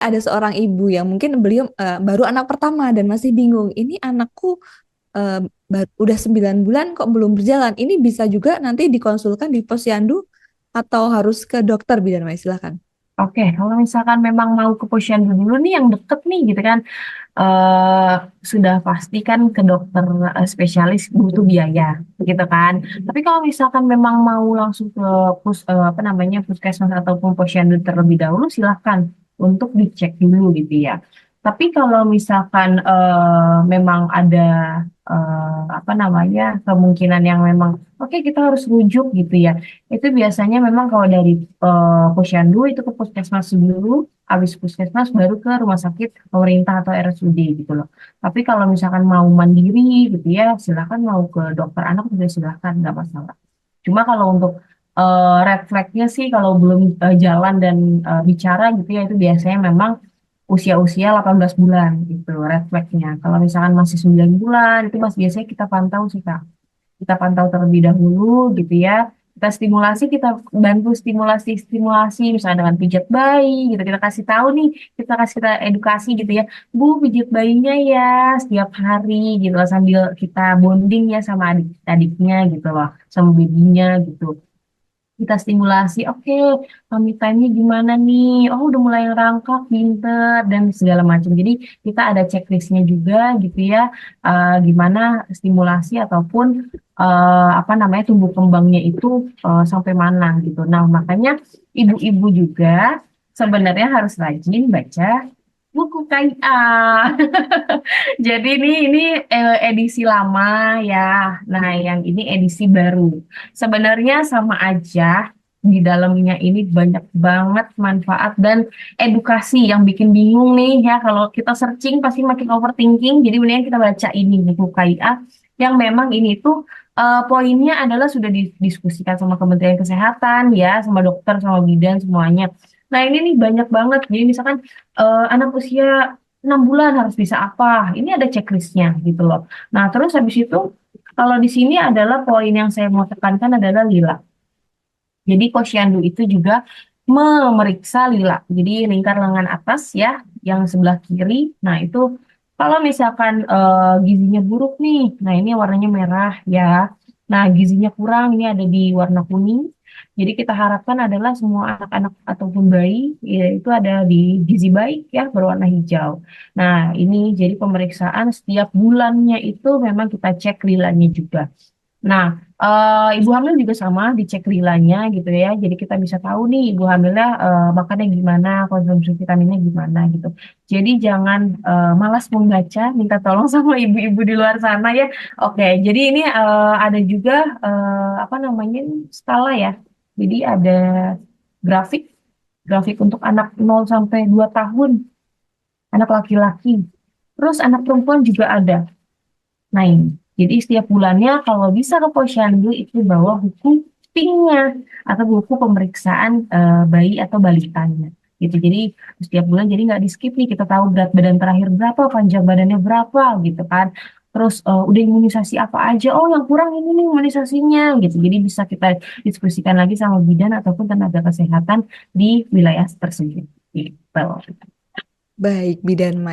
ada seorang ibu yang mungkin beliau baru anak pertama dan masih bingung. Ini anakku eh, udah 9 bulan kok belum berjalan. Ini bisa juga nanti dikonsulkan di posyandu atau harus ke dokter, bidan Mai? Silahkan. Oke, kalau misalkan memang mau ke posyandu dulu nih yang deket nih gitu kan, eh sudah pasti kan ke dokter spesialis butuh biaya gitu kan. Tapi kalau misalkan memang mau langsung ke apa namanya puskesmas ataupun posyandu terlebih dahulu, silahkan untuk dicek dulu gitu ya. Tapi kalau misalkan memang ada apa namanya kemungkinan yang memang oke kita harus rujuk gitu ya. Itu biasanya memang kalau dari posyandu itu ke puskesmas dulu, habis puskesmas baru ke rumah sakit pemerintah atau RSUD gitu loh. Tapi kalau misalkan mau mandiri gitu ya, silakan mau ke dokter anak juga silakan, nggak masalah. Cuma kalau untuk red flag-nya sih kalau belum jalan dan bicara gitu ya, itu biasanya memang usia-usia 18 bulan gitu red flag-nya. Kalau misalkan masih 9 bulan, itu masih biasanya kita pantau sih Kak. Kita pantau terlebih dahulu gitu ya. Kita stimulasi, kita bantu stimulasi misalnya dengan pijat bayi gitu. Kita kasih tahu nih, kita edukasi gitu ya. Bu, pijat bayinya ya setiap hari gitu loh, sambil kita bonding ya sama adik-adiknya gitu loh, sama babynya gitu. Kita stimulasi, oke, tummy time-nya gimana nih? Oh, udah mulai ngerangkak, pinter, dan segala macam. Jadi, kita ada checklist-nya juga gitu ya, gimana stimulasi ataupun apa namanya tumbuh kembangnya itu sampai mana gitu. Nah, makanya ibu-ibu juga sebenarnya harus rajin baca buku KIA. Jadi ini edisi lama ya. Nah, yang ini edisi baru. Sebenarnya sama aja, di dalamnya ini banyak banget manfaat dan edukasi yang bikin bingung nih ya. Kalau kita searching pasti makin overthinking. Jadi mendingan kita baca ini buku KIA yang memang ini tuh poinnya adalah sudah didiskusikan sama Kementerian Kesehatan ya, sama dokter, sama bidan semuanya. Nah ini nih banyak banget. Jadi misalkan anak usia 6 bulan harus bisa apa? Ini ada checklistnya gitu loh. Nah terus habis itu kalau di sini adalah poin yang saya mau tekankan adalah lila. Jadi posyandu itu juga memeriksa lila. Jadi lingkar lengan atas ya, yang sebelah kiri. Nah itu kalau misalkan gizinya buruk nih, nah ini warnanya merah ya. Nah gizinya kurang ini ada di warna kuning. Jadi kita harapkan adalah semua anak-anak ataupun bayi ya, itu ada di gizi baik ya berwarna hijau. Nah ini jadi pemeriksaan setiap bulannya itu memang kita cek lilanya juga. Nah, ibu hamil juga sama dicek lilanya gitu ya. Jadi kita bisa tahu nih ibu hamilnya makannya gimana, konsumsi vitaminnya gimana gitu. Jadi jangan malas membaca, minta tolong sama ibu-ibu di luar sana ya. Oke, jadi ini ada juga apa namanya skala ya. Jadi ada grafik, grafik untuk anak 0 sampai 2 tahun, anak laki-laki. Terus anak perempuan juga ada. Nah ini, jadi setiap bulannya kalau bisa ke posyandu itu bawa buku pinknya atau buku pemeriksaan bayi atau balitanya. Gitu. Jadi setiap bulan jadi nggak di skip nih kita tahu berat badan terakhir berapa, panjang badannya berapa gitu kan. Terus udah imunisasi apa aja? Oh yang kurang ini nih imunisasinya gitu. Jadi bisa kita diskusikan lagi sama bidan ataupun tenaga kesehatan di wilayah tersebut. Gitu. Baik, bidan Mai.